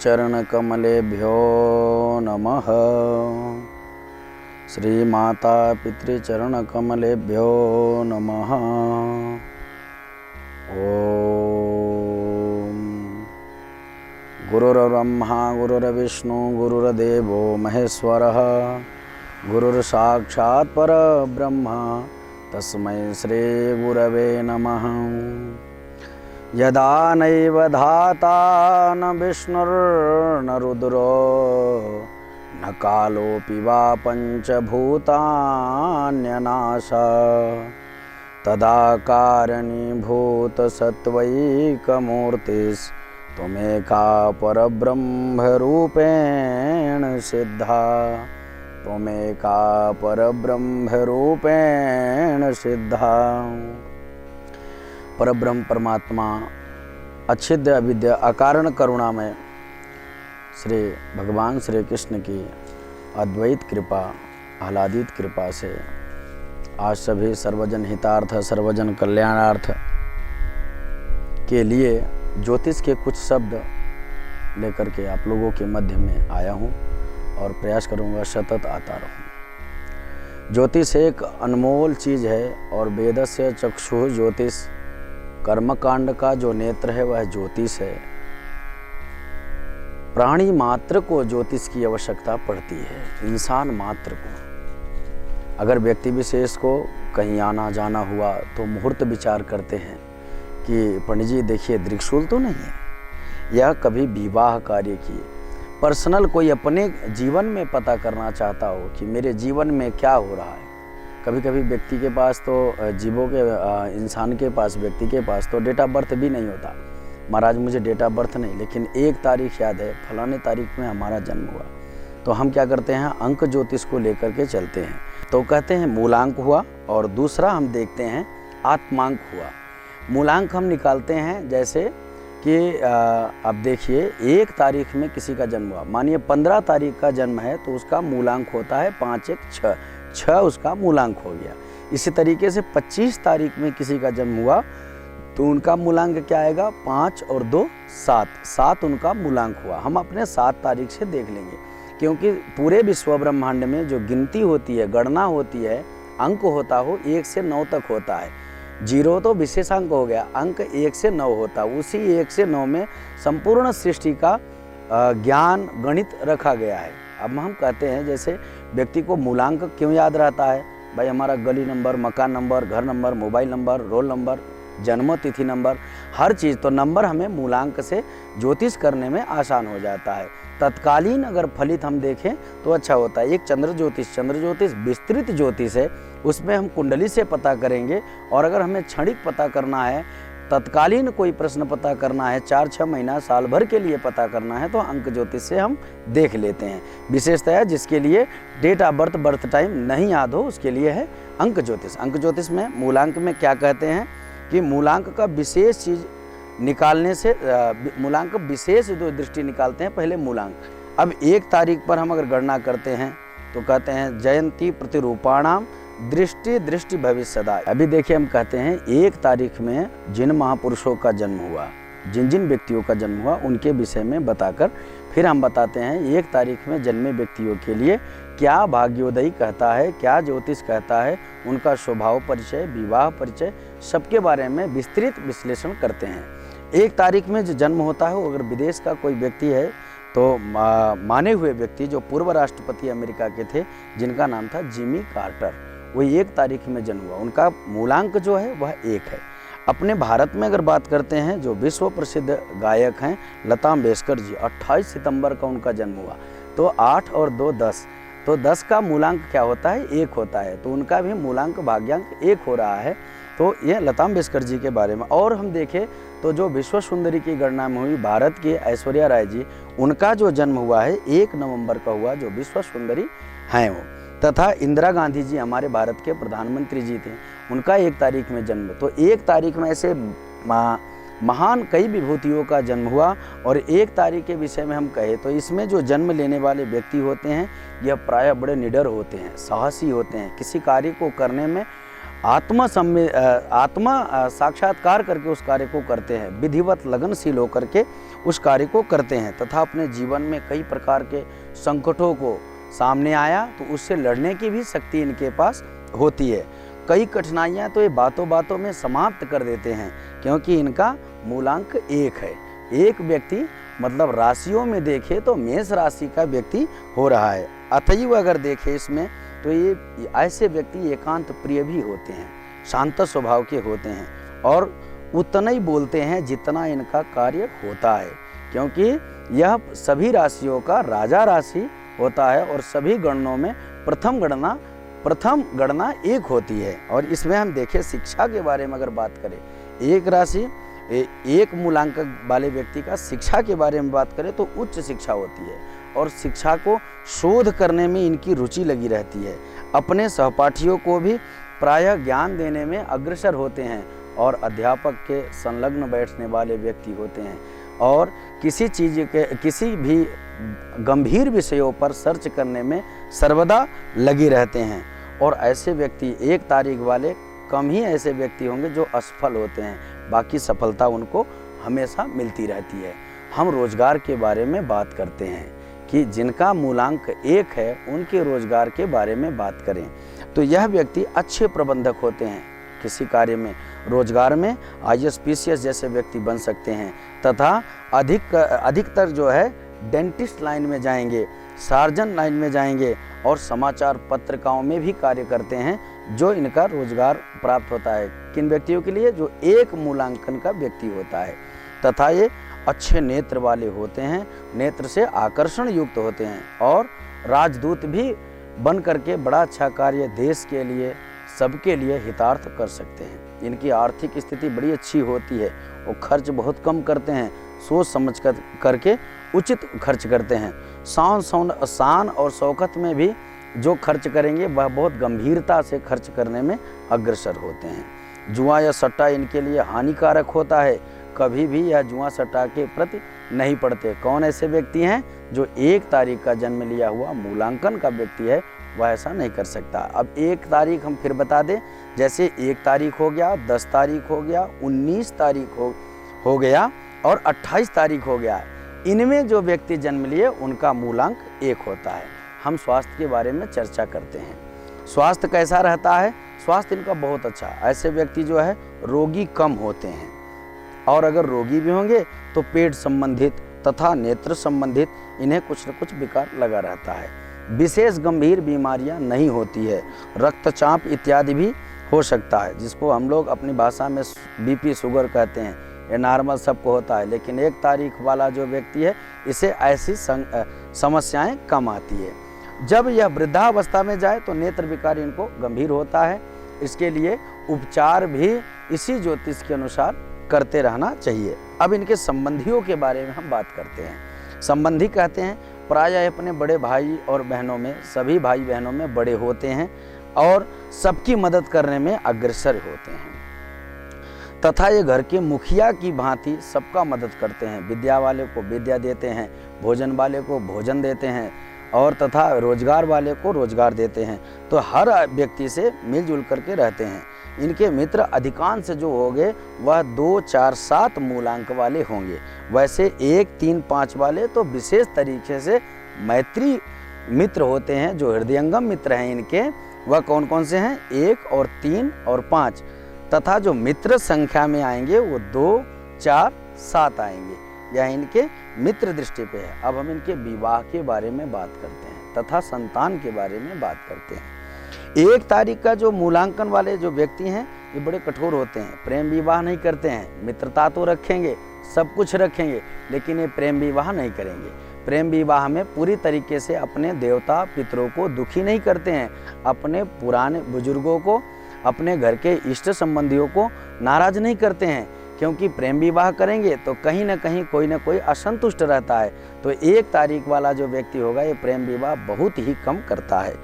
पितृचरणकमलेभ्यो नमः। श्रीमाता पितृचरणकमलेभ्यो नमः। ओम। गुरुर्ब्रह्मा गुरुर्विष्णु गुरुर्देवो महेश्वरः गुरुर्साक्षात् परब्रह्म तस्मै श्री गुरवे नमः। यदा नैव धाता न विष्णुर्न रुद्रो न कालोऽपि वा पञ्चभूतान्यनाशा तदा कारणीभूतसत्त्वैकमूर्तिस्त्वमेका परब्रह्मरूपेण सिद्धा। त्वमेका परब्रह्मरूपेण सिद्धा। परब्रह्म परमात्मा अच्छिद्य अविद्या अकारण करुणामय श्री भगवान श्री कृष्ण की अद्वैत कृपा आह्लादित कृपा से आज सभी सर्वजन हितार्थ सर्वजन कल्याणार्थ के लिए ज्योतिष के कुछ शब्द लेकर के आप लोगों के मध्य में आया हूँ और प्रयास करूँगा सतत आता रहूँ। ज्योतिष एक अनमोल चीज़ है और वेदस्य चक्षुः ज्योतिष, कर्मकांड का जो नेत्र है वह ज्योतिष है। प्राणी मात्र को ज्योतिष की आवश्यकता पड़ती है, इंसान मात्र को। अगर व्यक्ति विशेष को कहीं आना जाना हुआ तो मुहूर्त विचार करते हैं कि पंडित जी देखिए दृक्शूल तो नहीं है, या कभी विवाह कार्य किए पर्सनल कोई अपने जीवन में पता करना चाहता हो कि मेरे जीवन में क्या हो रहा है। कभी कभी व्यक्ति के पास तो जीवों के इंसान के पास व्यक्ति के पास तो डेट ऑफ बर्थ भी नहीं होता। महाराज मुझे डेट ऑफ बर्थ नहीं, लेकिन एक तारीख याद है, फलाने तारीख में हमारा जन्म हुआ। तो हम क्या करते हैं, अंक ज्योतिष को लेकर के चलते हैं। तो कहते हैं मूलांक हुआ और दूसरा हम देखते हैं आत्मांक हुआ। मूलांक हम निकालते हैं जैसे कि अब देखिए 1 तारीख में किसी का जन्म हुआ, मानिए 15 तारीख का जन्म है तो उसका मूलांक होता है 5 1 6, 6 उसका मूलांक हो गया। इसी तरीके से 25 तारीख में किसी का जन्म हुआ तो उनका मूलांक क्या आएगा, 5 और 2 7, 7 उनका मूलांक हुआ। हम अपने 7 तारीख से देख लेंगे, क्योंकि पूरे विश्व ब्रह्मांड में जो गिनती होती है, गणना होती है, अंक होता हो 1 से 9 तक होता है। 0 तो विशेषांक हो गया, अंक 1 से 9 होता है। उसी 1 से 9 में संपूर्ण सृष्टि का ज्ञान गणित रखा गया है। अब हम कहते हैं जैसे व्यक्ति को मूलांक क्यों याद रहता है, भाई हमारा गली नंबर, मकान नंबर, घर number, mobile number, roll number, जन्म तिथि नंबर, हर चीज़ तो नंबर हमें मूलांक से ज्योतिष करने में आसान हो जाता है। तत्कालीन अगर फलित हम देखें तो अच्छा होता है। एक चंद्र ज्योतिष विस्तृत ज्योतिष है, उसमें हम कुंडली से पता करेंगे। और अगर हमें क्षणिक पता करना है, तत्कालीन कोई प्रश्न पता करना है, 4-6 महीना साल भर के लिए पता करना है, तो अंक ज्योतिष से हम देख लेते हैं। विशेषतः जिसके लिए date of birth, birth time नहीं याद हो, उसके लिए है अंक ज्योतिष। अंक ज्योतिष में मूलांक में क्या कहते हैं कि मूलांक का विशेष चीज़ निकालने से मूलांक विशेष दृष्टि निकालते हैं पहले मूलांक। अब 1 तारीख पर हम अगर गणना करते हैं तो कहते हैं जयंती प्रतिरूपाणाम दृष्टि भविष्य सदा। अभी देखिए हम कहते हैं 1 तारीख में जिन महापुरुषों का जन्म हुआ, जिन जिन व्यक्तियों का जन्म हुआ, उनके विषय में बताकर फिर हम बताते हैं 1 तारीख में जन्मे व्यक्तियों के लिए क्या भाग्योदय कहता है, क्या ज्योतिष कहता है, उनका स्वभाव परिचय, विवाह परिचय, सबके बारे में विस्तृत विश्लेषण करते हैं। 1 तारीख में जो जन्म होता है, वो अगर विदेश का कोई व्यक्ति है तो माने हुए व्यक्ति जो पूर्व राष्ट्रपति अमेरिका के थे, जिनका नाम था जिमी कार्टर, वही 1 तारीख में जन्म हुआ। उनका मूलांक जो है वह 1 है। अपने भारत में अगर बात करते हैं, जो विश्व प्रसिद्ध गायक हैं लता मंगेशकर जी, 28 सितंबर का उनका जन्म हुआ। तो 8 और 2 10, तो 10 का मूलांक क्या होता है, 1 होता है। तो उनका भी मूलांक भाग्यांक 1 हो रहा है। तो ये लता मंगेशकर जी के बारे में। और हम देखें तो जो विश्व सुंदरी की गणना में हुई भारत की ऐश्वर्या राय जी, उनका जो जन्म हुआ है 1 नवंबर का हुआ, जो विश्व सुंदरी हैं वो। तथा इंदिरा गांधी जी हमारे भारत के प्रधानमंत्री जी थे, उनका 1 तारीख में जन्म। तो 1 तारीख में ऐसे महान कई विभूतियों का जन्म हुआ। और 1 तारीख के विषय में हम कहें तो इसमें जो जन्म लेने वाले व्यक्ति होते हैं, यह प्रायः बड़े निडर होते हैं, साहसी होते हैं, किसी कार्य को करने में आत्मा साक्षात्कार करके उस कार्य को करते हैं, विधिवत लगनशील होकर के उस कार्य को करते हैं तथा अपने जीवन में कई प्रकार के संकटों को सामने आया तो उससे लड़ने की भी शक्ति इनके पास होती है। कई कठिनाइयाँ तो ये बातों बातों में समाप्त कर देते हैं, क्योंकि इनका मूलांक 1 है। एक व्यक्ति मतलब राशियों में देखे तो मेष राशि का व्यक्ति हो रहा है। अतएव अगर देखे इसमें तो ये ऐसे व्यक्ति एकांत प्रिय भी होते हैं, शांत स्वभाव के होते हैं और उतना ही बोलते हैं जितना इनका कार्य होता है, क्योंकि यह सभी राशियों का राजा राशि होता है और सभी गणनों में प्रथम गणना 1 होती है। और इसमें हम देखें शिक्षा के बारे में अगर बात करें, एक राशि 1 मूलांक वाले व्यक्ति का शिक्षा के बारे में बात करें तो उच्च शिक्षा होती है और शिक्षा को शोध करने में इनकी रुचि लगी रहती है। अपने सहपाठियों को भी प्रायः ज्ञान देने में अग्रसर होते हैं और अध्यापक के संलग्न बैठने वाले व्यक्ति होते हैं और किसी भी गंभीर विषयों पर सर्च करने में सर्वदा लगे रहते हैं। और ऐसे व्यक्ति 1 तारीख वाले कम ही ऐसे व्यक्ति होंगे जो असफल होते हैं, बाकी सफलता उनको हमेशा मिलती रहती है। हम रोजगार के बारे में बात करते हैं कि जिनका मूलांक 1 है उनके रोजगार के बारे में बात करें तो यह व्यक्ति अच्छे प्रबंधक होते हैं। किसी कार्य में रोजगार में IAS PCS जैसे व्यक्ति बन सकते हैं तथा अधिकतर जो है डेंटिस्ट लाइन में जाएंगे, सार्जन लाइन में जाएंगे और समाचार पत्रिकाओं में भी कार्य करते हैं, जो इनका रोजगार प्राप्त होता है। किन व्यक्तियों के लिए? जो 1 मूलांकन का व्यक्ति होता है तथा ये अच्छे नेत्र वाले होते हैं, नेत्र से आकर्षण युक्त होते हैं और राजदूत भी बन करके बड़ा अच्छा कार्य देश के लिए सबके लिए हितार्थ कर सकते हैं। इनकी आर्थिक स्थिति बड़ी अच्छी होती है, वो खर्च बहुत कम करते हैं, सोच समझ करके उचित खर्च करते हैं। शान और शौकत में भी जो खर्च करेंगे वह बहुत गंभीरता से खर्च करने में अग्रसर होते हैं। जुआ या सट्टा इनके लिए हानिकारक होता है, कभी भी यह जुआ सट्टा के प्रति नहीं पड़ते। कौन ऐसे व्यक्ति हैं? जो 1 तारीख का जन्म लिया हुआ मूलांकन का व्यक्ति है वह ऐसा नहीं कर सकता। अब 1 तारीख हम फिर बता दें, जैसे 1 तारीख हो गया, 10 तारीख हो गया, 19 तारीख हो गया और 28 तारीख हो गया। इनमें जो व्यक्ति जन्म लिए उनका मूलांक 1 होता है। हम स्वास्थ्य के बारे में चर्चा करते हैं। स्वास्थ्य कैसा रहता है? स्वास्थ्य इनका बहुत अच्छा। ऐसे व्यक्ति जो है रोगी कम होते हैं और अगर रोगी भी होंगे तो पेट संबंधित तथा नेत्र संबंधित इन्हें कुछ न कुछ विकार लगा रहता है। विशेष गंभीर बीमारियां नहीं होती है। रक्तचाप इत्यादि भी हो सकता है, जिसको हम लोग अपनी भाषा में BP शुगर कहते हैं। ये नॉर्मल सबको होता है, लेकिन 1 तारीख वाला जो व्यक्ति है इसे ऐसी समस्याएं कम आती है। जब यह वृद्धावस्था में जाए तो नेत्र विकार इनको गंभीर होता है। इसके लिए उपचार भी इसी ज्योतिष के अनुसार करते रहना चाहिए। अब इनके संबंधियों के बारे में हम बात करते हैं। संबंधी कहते हैं प्रायः अपने बड़े भाई और बहनों में, सभी भाई बहनों में बड़े होते हैं और सबकी मदद करने में अग्रसर होते हैं तथा ये घर के मुखिया की भांति सबका मदद करते हैं। विद्या वाले को विद्या देते हैं, भोजन वाले को भोजन देते हैं और तथा रोजगार वाले को रोजगार देते हैं। तो हर व्यक्ति से मिलजुल करके रहते हैं। इनके मित्र अधिकांश जो होंगे वह 2, 4, 7 मूलांक वाले होंगे। वैसे 1, 3, 5 वाले तो विशेष तरीके से मैत्री मित्र होते हैं। जो हृदयंगम मित्र हैं इनके वह कौन कौन से हैं? 1 और 3 और 5 तथा जो मित्र संख्या में आएंगे वो 2, 4, 7 आएंगे। यह इनके मित्र दृष्टि पे है। अब हम इनके विवाह के बारे में बात करते हैं तथा संतान के बारे में बात करते हैं। 1 तारीख का जो मूलांकन वाले जो व्यक्ति हैं ये बड़े कठोर होते हैं, प्रेम विवाह नहीं करते हैं। मित्रता तो रखेंगे, सब कुछ रखेंगे, लेकिन ये प्रेम विवाह नहीं करेंगे। प्रेम विवाह में पूरी तरीके से अपने देवता पितरों को दुखी नहीं करते हैं, अपने पुराने बुजुर्गों को, अपने घर के इष्ट संबंधियों को नाराज नहीं करते हैं, क्योंकि प्रेम विवाह करेंगे तो कहीं ना कहीं कोई ना कोई असंतुष्ट रहता है। तो 1 तारीख वाला जो व्यक्ति होगा ये प्रेम विवाह बहुत ही कम करता है।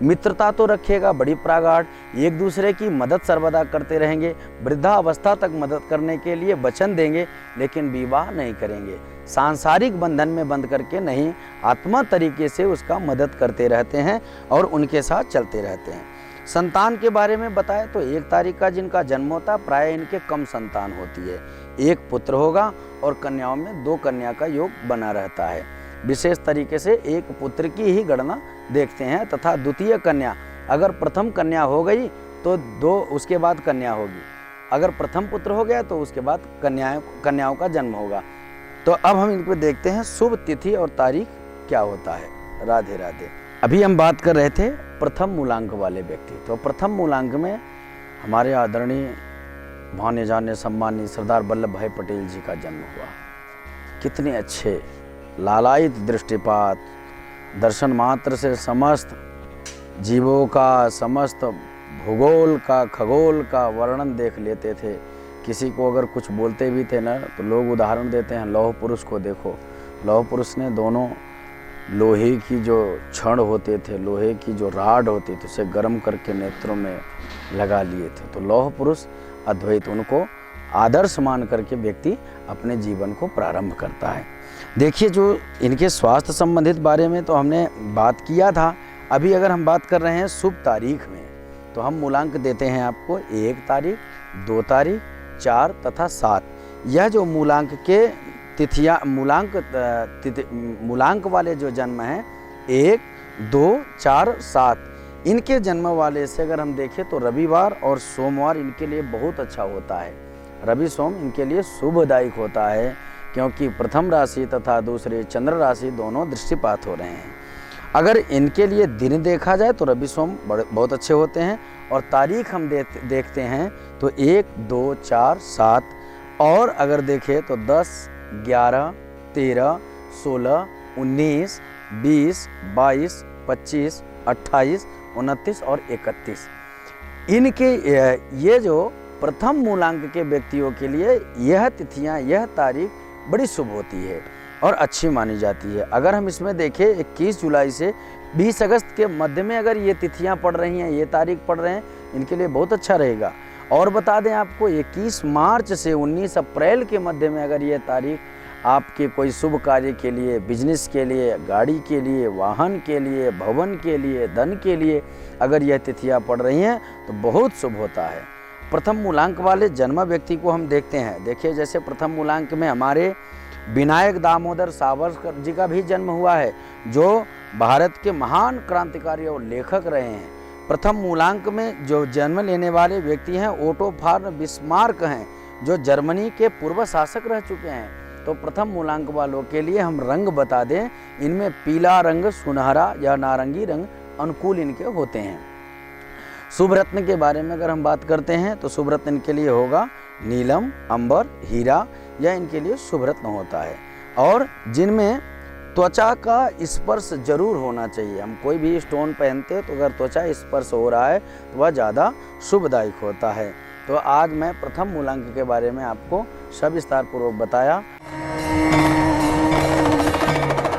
मित्रता तो रखेगा बड़ी प्रगाढ़, एक दूसरे की मदद सर्वदा करते रहेंगे, वृद्धावस्था तक मदद करने के लिए वचन देंगे, लेकिन विवाह नहीं करेंगे। सांसारिक बंधन में बंध करके नहीं, आत्मा तरीके से उसका मदद करते रहते हैं और उनके साथ चलते रहते हैं। संतान के बारे में बताए तो 1 तारीख का जिनका जन्म होता है प्राय इनके कम संतान होती है। 1 पुत्र होगा और कन्याओं में 2 कन्या का योग बना रहता है। विशेष तरीके से 1 पुत्र की ही गणना देखते हैं तथा द्वितीय कन्या, अगर प्रथम कन्या हो गई तो 2 उसके बाद कन्या होगी, अगर प्रथम पुत्र हो गया तो उसके बाद कन्याओं का जन्म होगा। तो अब हम इन पर देखते हैं शुभ तिथि और तारीख क्या होता है। राधे राधे। अभी हम बात कर रहे थे प्रथम मूलांक वाले व्यक्ति। तो प्रथम मूलांक में हमारे आदरणीय भाने जाने सम्मानीय सरदार वल्लभ भाई पटेल जी का जन्म हुआ। कितने अच्छे लालायित दृष्टिपात, दर्शन मात्र से समस्त जीवों का, समस्त भूगोल का, खगोल का वर्णन देख लेते थे। किसी को अगर कुछ बोलते भी थे ना तो लोग उदाहरण देते हैं, लौह पुरुष को देखो। लौह पुरुष ने दोनों लोहे की जो छड़ होते थे, लोहे की जो राड होती थी, उसे गर्म करके नेत्रों में लगा लिए थे। तो लौह पुरुष अद्वैत, उनको आदर्श मान करके व्यक्ति अपने जीवन को प्रारंभ करता है। देखिए, जो इनके स्वास्थ्य संबंधित बारे में तो हमने बात किया था। अभी अगर हम बात कर रहे हैं शुभ तारीख में, तो हम मूलांक देते हैं आपको 1 तारीख, 2 तारीख, 4 तथा 7। यह जो मूलांक के तिथियाँ, मूलांक वाले जो जन्म हैं 1, 2, 4, 7, इनके जन्म वाले से अगर हम देखें तो रविवार और सोमवार इनके लिए बहुत अच्छा होता है। रवि सोम इनके लिए शुभदायक होता है, क्योंकि प्रथम राशि तथा दूसरे चंद्र राशि दोनों दृष्टिपात हो रहे हैं। अगर इनके लिए दिन देखा जाए तो रवि सोम बहुत अच्छे होते हैं। और तारीख हम देखते हैं तो 1, 2, 4, 7, और अगर देखें तो 10, 11, 13, 16, 19, 20, 22, 25, 28, 29 और 31। इनके ये जो प्रथम मूलांक के व्यक्तियों के लिए यह तिथियां, यह तारीख बड़ी शुभ होती है और अच्छी मानी जाती है। अगर हम इसमें देखें 21 जुलाई से 20 अगस्त के मध्य में अगर ये तिथियां पड़ रही हैं, ये तारीख पड़ रहे हैं, इनके लिए बहुत अच्छा रहेगा। और बता दें आपको 21 मार्च से 19 अप्रैल के मध्य में अगर ये तारीख आपके कोई शुभ कार्य के लिए, बिजनेस के लिए, गाड़ी के लिए, वाहन के लिए, भवन के लिए, धन के लिए अगर यह तिथियां पड़ रही हैं तो बहुत शुभ होता है। प्रथम मूलांक वाले जन्म व्यक्ति को हम देखते हैं। देखिए, जैसे प्रथम मूलांक में हमारे विनायक दामोदर सावरकर जी का भी जन्म हुआ है, जो भारत के महान क्रांतिकारी और लेखक रहे हैं। प्रथम मूलांक में जो जन्म लेने वाले व्यक्ति हैं ओटो फॉन बिस्मार्क हैं, जो जर्मनी के पूर्व शासक रह चुके हैं। तो प्रथम मूलांक वालों के लिए हम रंग बता दें, इनमें पीला रंग, सुनहरा या नारंगी रंग अनुकूल इनके होते हैं। शुभ रत्न के बारे में अगर हम बात करते हैं तो शुभ रत्न इनके लिए होगा नीलम, अंबर, हीरा, यह इनके लिए शुभ रत्न होता है। और जिनमें त्वचा का स्पर्श जरूर होना चाहिए। हम कोई भी स्टोन पहनते हैं तो अगर त्वचा स्पर्श हो रहा है तो वह ज़्यादा शुभदायक होता है। तो आज मैं प्रथम मूलांक के बारे में आपको सविस्तार पूर्वक बताया।